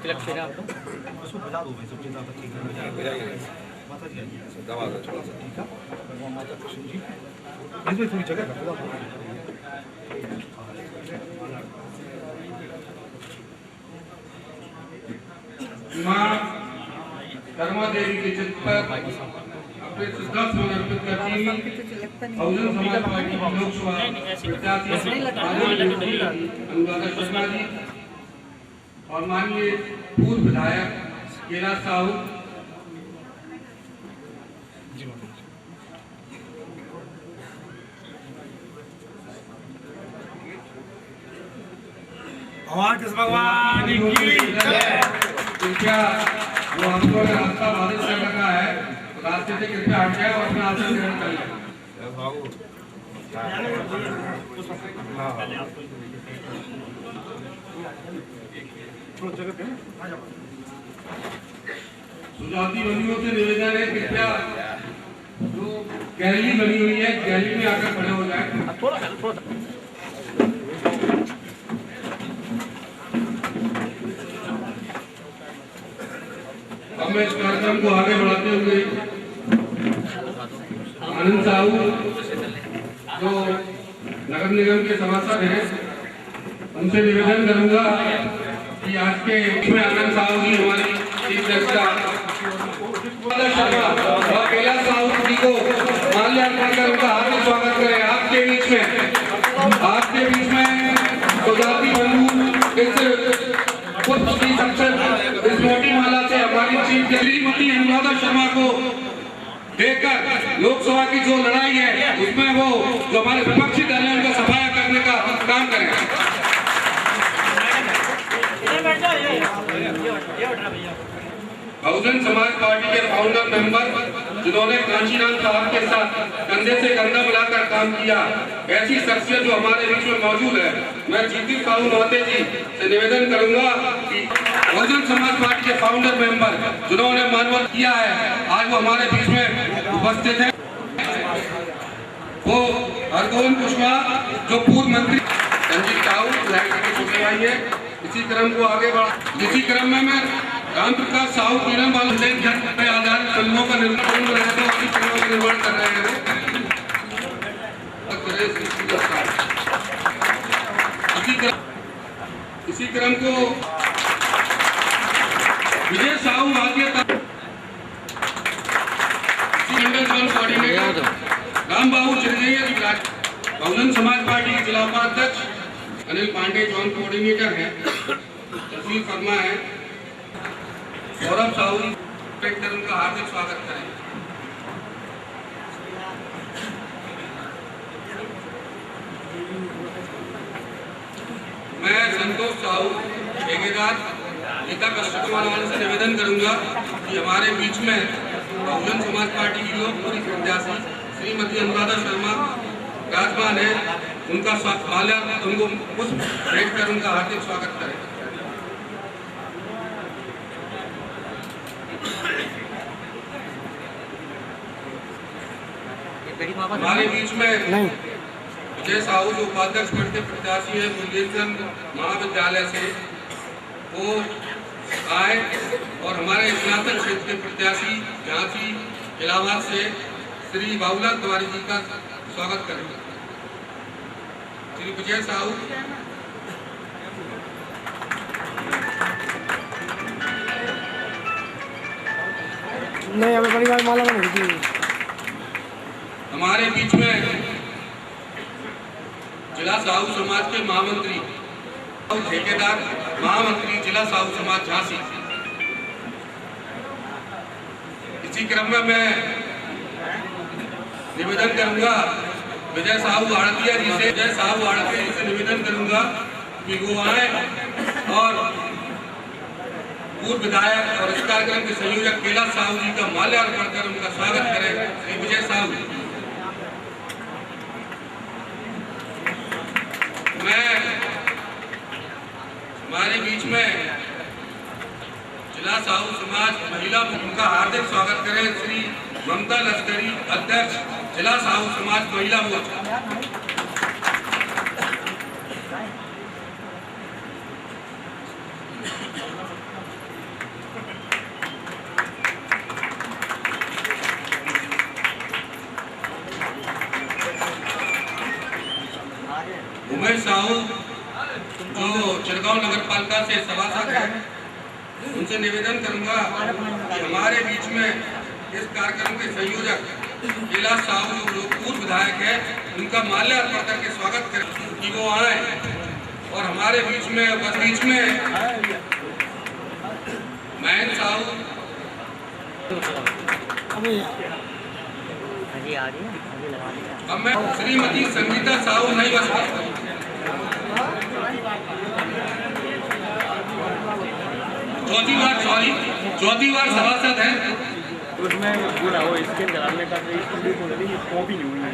तिलक से आप उसको बजा दो भाई, सबसे ज़्यादा ठीक है। माता जी दवा दो थोड़ा सा, ठीक है। भगवान माता कृष्ण जी इसमें थोड़ी जगह बता दो। मां कर्मा देवी के चित्र पर अपने श्रद्धा सुमन अर्पित करती बहुजन समाज पार्टी की लोकसभा प्रत्याशी अनुराधा शर्मा जी और माननीय पूर्व विधायक कैलाश साहू भगवान कृष्ण भगवान की जय। कृपया वो हमको रास्ता बाधित कर रखा है, रास्ते से कृपया हट जाए और अपना आसन ग्रहण कर लें। सुजाती बंधुओं से निवेदन है, कृपया जो गैलरी बनी हुई है गैलरी में आकर खड़े हो जाए। थोड़ा अब मैं इस कार्यक्रम को आगे बढ़ाते हुए आनंद साहू जो नगर निगम के सभासद हैं उनसे निवेदन करूंगा कि आज के इसमें आनंद साहू जी हमारी चीफ गेस्ट और कैलाश साहू जी को माल्यार्पण कर उनका हार्दिक स्वागत करें। आपके बीच में सुजाती बंधु इस मोटी माला से हमारी चीफ श्रीमती अनुराधा शर्मा को देकर लोकसभा की जो लड़ाई है उसमें वो जो हमारे विपक्षी दल है उनका सफाया करने का काम करें। बहुजन समाज पार्टी के फाउंडर मेंबर जिन्होंने कांशीराम साहब के साथ कंधे से कंधा मिलाकर काम किया, ऐसी शख्सियत जो हमारे बीच में मौजूद है, मैं जीती साहू महते जी से निवेदन करूंगा कि बहुजन समाज पार्टी के फाउंडर मेंबर जिन्होंने मानवत किया है आज वो हमारे बीच में उपस्थित है। वो हरगोविंद कुशवाहा जो पूर्व मंत्री रंजीत साहू छोटे भाई है। इसी क्रम को आगे बढ़ा, इसी क्रम में मैं राम प्रकाश साहू पीरम वाले आधारित फिल्मों का निर्माण कर रहे हैं। इसी क्रम को विजय साहू मंडल जोन कोऑर्डिनेटर राम बाबू चिरजैया जी, बहुजन समाज पार्टी के जिला उपाध्यक्ष अनिल पांडे जोन कोऑर्डिनेटर हैं, तस्वीर फरमा है, गौरव साहू उनका हार्दिक स्वागत करें। मैं संतोष साहू ठेकेदार गीता कस्टमर वाले से निवेदन करूंगा कि हमारे बीच में बहुजन समाज पार्टी की लोकप्रिय प्रत्याशी श्रीमती अनुराधा शर्मा विराजमान है, उनका स्वागत उनको पुष्प भेंट कर उनका हार्दिक स्वागत करें। हमारे बीच में विजय साहू जो उपाध्यक्ष पद के प्रत्याशी है बुंदेलखंड महाविद्यालय से, वो आए और हमारे स्नातक क्षेत्र के प्रत्याशी झांसी इलाहाबाद से श्री बाबूलाल तिवारी जी का स्वागत करें। श्री विजय साहू नहीं, हमें परिवार माला में नहीं। हमारे बीच में जिला साहू समाज के महामंत्री ठेकेदार महामंत्री जिला साहू समाज झांसी। इसी क्रम में मैं निवेदन करूंगा विजय साहू आड़तिया जी से निवेदन करूंगा कि वो आए और पूर्व विधायक और इस कार्यक्रम के संयोजक कैलाश साहू जी का माल्यार्पण कर उनका स्वागत करें। श्री विजय साहू, मैं हमारे बीच में जिला साहू समाज महिला उनका हार्दिक स्वागत करें श्री ममता लश्करी, अध्यक्ष जिला साहू समाज महिला मोर्चा। साहू जो चिरगांव नगर पालिका से सभासद है, उनसे निवेदन करूंगा कि हमारे बीच में इस कार्यक्रम के संयोजक कैलाश साहू जो पूर्व विधायक है, उनका माल्यार्पण करके स्वागत करें कि वो आए और हमारे बीच में महेंद्र साहू अब मैं श्रीमती संगीता साहू नहीं बस चौथी बार सभासद है। उसमें पूरा वो स्कैन कराने का कॉपी नहीं हुई है।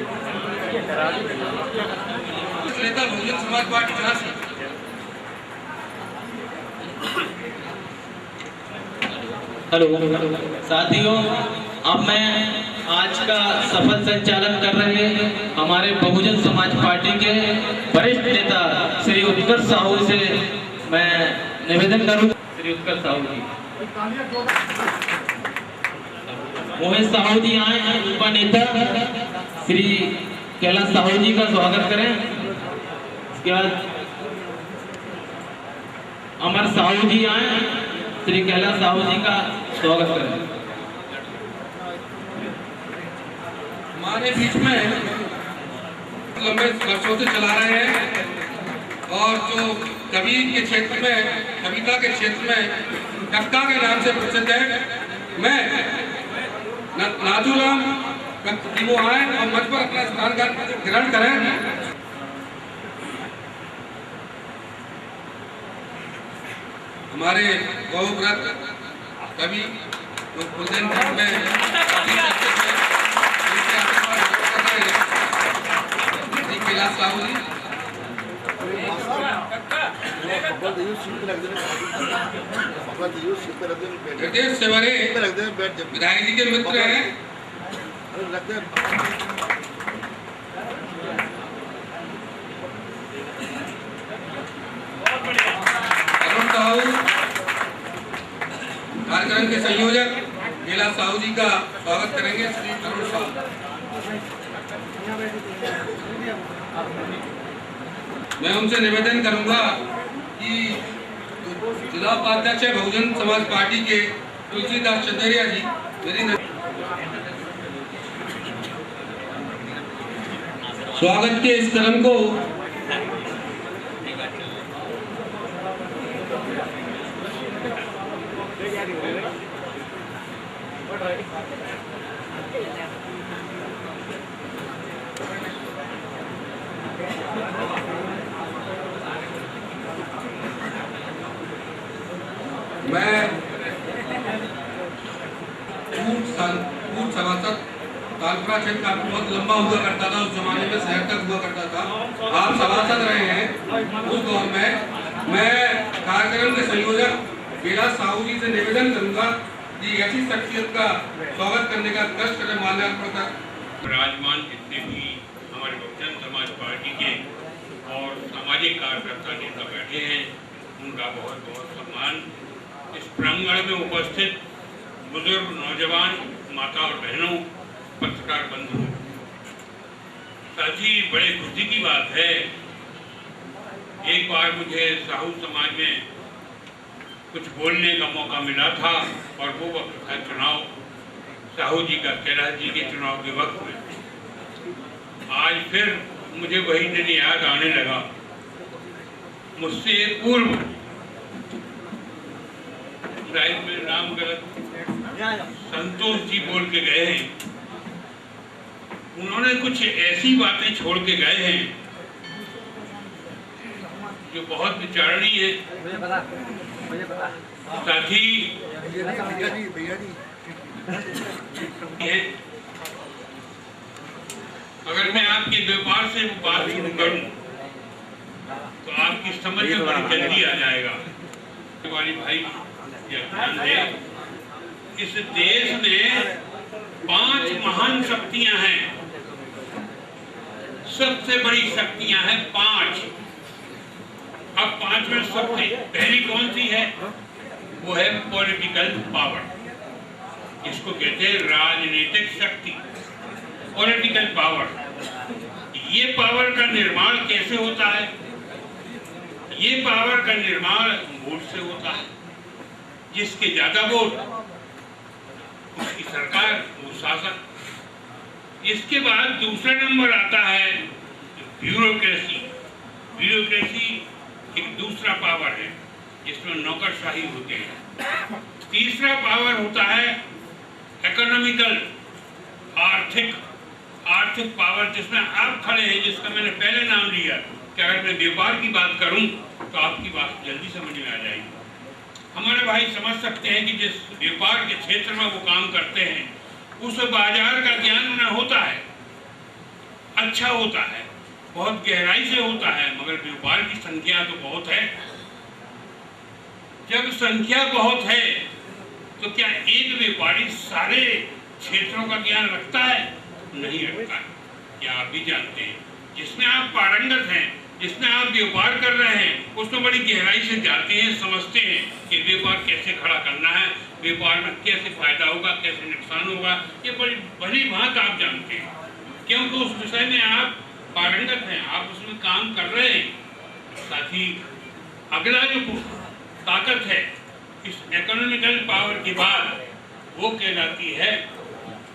नेता बहुजन समाज पार्टी झांसी। हेलो साथियों, अब मैं आज का सफल संचालन कर रहे हमारे बहुजन समाज पार्टी के वरिष्ठ नेता श्री उत्कर्ष साहू से मैं निवेदन करूंगा। श्री उत्कर्ष साहू जी, मोहित साहू जी आए हैं, उनका नेता श्री कैलाश साहू जी का स्वागत करें। इसके बाद अमर साहू जी आए हैं, श्री कैलाश साहू जी का स्वागत करें। हमारे बीच में लंबे वर्षों से चला रहे हैं और जो कबीर के क्षेत्र में, कविता के क्षेत्र में कक्का के नाम से प्रसिद्ध है, मैं नाथूराम कि वो आए और मंच पर अपना स्थान ग्रहण करें। हमारे गौव्रत कवि जो बुंदेलखंड में कैलाश साहू जी, प्रदेश से बड़े विधायक जी के मित्र हैं। अरुण साहू कार्यक्रम के संयोजक कैलाश साहू जी का स्वागत करेंगे। श्री अरुण साहू, मैं उनसे निवेदन करूंगा कि जिला उपाध्यक्ष है बहुजन समाज पार्टी के तुलसीदास चंदेरिया जी, मेरी स्वागत के इस क्रम को मैं पूर्व सभासद तालपुरा क्षेत्र का बहुत लंबा हुआ करता था, उस जमाने में शहर तक हुआ करता था। आप सभासद रहे हैं उस दौर में। मैं कार्यक्रम के संयोजक कैलाश साहू जी से निवेदन करूंगा कि ऐसी शख्सियत का स्वागत करने का कष्ट करें। माल्यार्पण तक विराजमान जितने भी हमारे बहुजन समाज पार्टी के और सामाजिक कार्यकर्ता नेता बैठे हैं, उनका बहुत बहुत सम्मान। इस प्रांगण में उपस्थित बुजुर्ग, नौजवान, माता और बहनों, पत्रकार बंधुओं, साथ ही बड़े खुशी की बात है, एक बार मुझे साहू समाज में कुछ बोलने का मौका मिला था और वो वक्त था चुनाव साहू जी का, कैलाश जी के चुनाव के वक्त में। आज फिर मुझे वही दिन याद आने लगा। मुझसे पूर्व में नाम गलत संतोष जी बोल के गए हैं, उन्होंने कुछ ऐसी बातें छोड़ के गए हैं जो बहुत विचारणीय है। साथ ही अगर मैं आपके व्यापार से वो बात शुरू करूं तो आपकी समझ में बड़ी जल्दी आ जाएगा। वाली भाई ध्यान दें, इस देश में 5 महान शक्तियां हैं, सबसे बड़ी शक्तियां हैं 5। अब 5 में सबसे पहली कौन सी है? वो है पॉलिटिकल पावर, इसको कहते हैं राजनीतिक शक्ति, पॉलिटिकल पावर। ये पावर का निर्माण कैसे होता है? ये पावर का निर्माण वोट से होता है। जिसके ज्यादा वोट उसकी सरकार, वो शासक। इसके बाद दूसरा नंबर आता है ब्यूरोक्रेसी। ब्यूरोक्रेसी एक दूसरा पावर है जिसमें नौकरशाही होते हैं। तीसरा पावर होता है इकोनॉमिकल, आर्थिक पावर, जिसमें आप खड़े हैं, जिसका मैंने पहले नाम लिया कि अगर मैं व्यापार की बात करूं तो आपकी बात जल्दी समझ में आ जाएगी। हमारे भाई समझ सकते हैं कि जिस व्यापार के क्षेत्र में वो काम करते हैं उस बाजार का ज्ञान उन्हें होता है, अच्छा होता है, बहुत गहराई से होता है, मगर व्यापार की संख्या तो बहुत है। जब संख्या बहुत है तो क्या एक व्यापारी सारे क्षेत्रों का ज्ञान रखता है? नहीं रखता है। क्या आप भी जानते हैं, जिसमें आप पारंगत हैं, जिसमें आप व्यापार कर रहे हैं, उसमें बड़ी गहराई से जाते हैं, समझते हैं कि व्यापार कैसे खड़ा करना है, व्यापार में कैसे फायदा होगा, कैसे नुकसान होगा, ये बड़ी भली भांति आप जानते हैं, क्योंकि उस विषय में आप पारंगत हैं, आप उसमें काम कर रहे हैं। साथ ही अगला जो ताकत है इस इकोनॉमिकल पावर के बाद, वो कहलाती है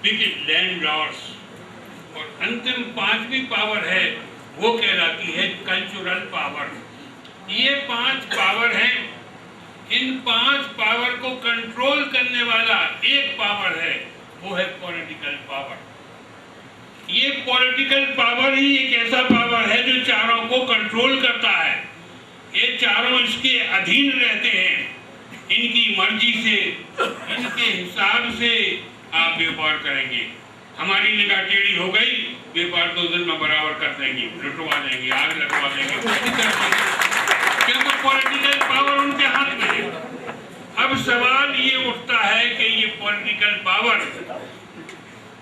बिग लैंडलॉर्ड्स। और अंतिम पांचवी पावर है, वो कहलाती है कल्चरल पावर। ये 5 पावर हैं। इन 5 पावर को कंट्रोल करने वाला एक पावर है, वो है पॉलिटिकल पावर। ये पॉलिटिकल पावर ही एक ऐसा पावर है जो चारों को कंट्रोल करता है। ये चारों इसके अधीन रहते हैं। इनकी मर्जी से, इनके हिसाब से आप व्यापार करेंगे। हमारी निगाह टेढ़ी हो गई, व्यापार 2 दिन में बराबर कर देंगे, लुटवा देंगे, आग लगवा देंगे, क्योंकि पॉलिटिकल पावर उनके हाथ में है। अब सवाल ये उठता है कि ये पॉलिटिकल पावर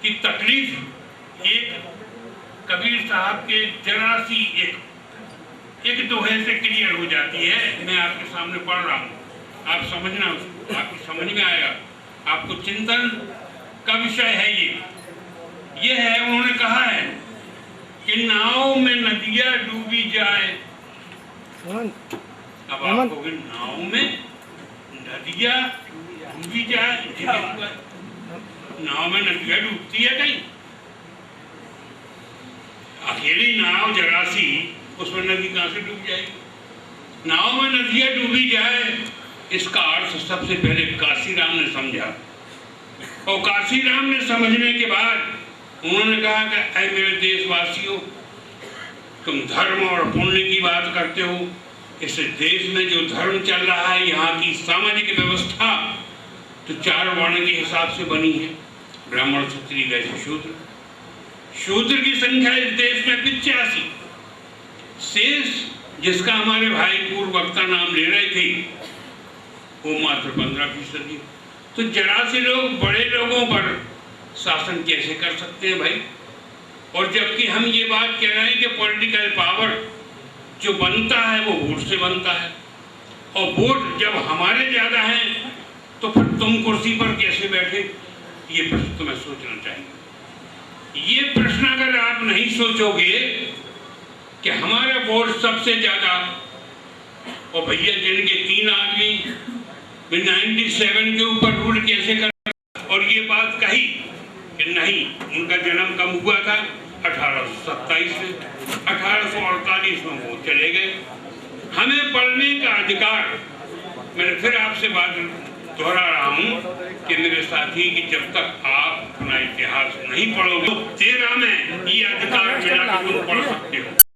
की तकलीफ एक कबीर साहब के जरा सी एक दोहे से क्लियर हो जाती है। मैं आपके सामने पढ़ रहा हूँ, आप समझना, उसको आपको समझ में आएगा। आपको चिंतन का विषय है ये है। उन्होंने कहा है कि नाव में नदियां डूबी जाए। अब आप कहोगे नाव में नदियां डूबी जाए, नाव में नदियां डूबती है कहीं? अकेली नाव जरा सी, उसमें नदी कहां से डूब जाएगी? नाव में नदियां डूबी जाए, इसका अर्थ सबसे पहले काशीराम ने समझा। और काशीराम ने समझने के बाद उन्होंने कहा कि ऐ मेरे देशवासियों, तुम धर्म और पुण्य की बात करते हो। इस देश में जो धर्म चल रहा है, यहाँ की सामाजिक व्यवस्था तो 4 वर्ण के हिसाब से बनी है, ब्राह्मण, क्षत्रिय, वैश्य, शूद्र। शूद्र की संख्या इस देश में 85। शेष, जिसका हमारे भाई पूर्व वक्ता नाम ले रहे थे, वो मात्र 15%। तो जरा से लोग बड़े लोगों पर शासन कैसे कर सकते हैं भाई? और जबकि हम ये बात कह रहे हैं कि पॉलिटिकल पावर जो बनता है वो वोट से बनता है, और वोट जब हमारे ज्यादा हैं तो फिर तुम कुर्सी पर कैसे बैठे? ये प्रश्न तुम्हें सोचना चाहिए। ये प्रश्न अगर आप नहीं सोचोगे कि हमारा वोट सबसे ज्यादा, और भैया जिनके 3 आदमी 97 के ऊपर रूल कैसे कर, और ये बात कही कि नहीं, उनका जन्म कब हुआ था? 1827 से 1848 में वो चले गए। हमें पढ़ने का अधिकार, मैंने फिर आपसे बात दोहरा रहा हूँ कि मेरे साथी, कि जब तक आप अपना इतिहास नहीं पढ़ोगे, 13 में ये अधिकार मिला कि तुम पढ़ सकते हो।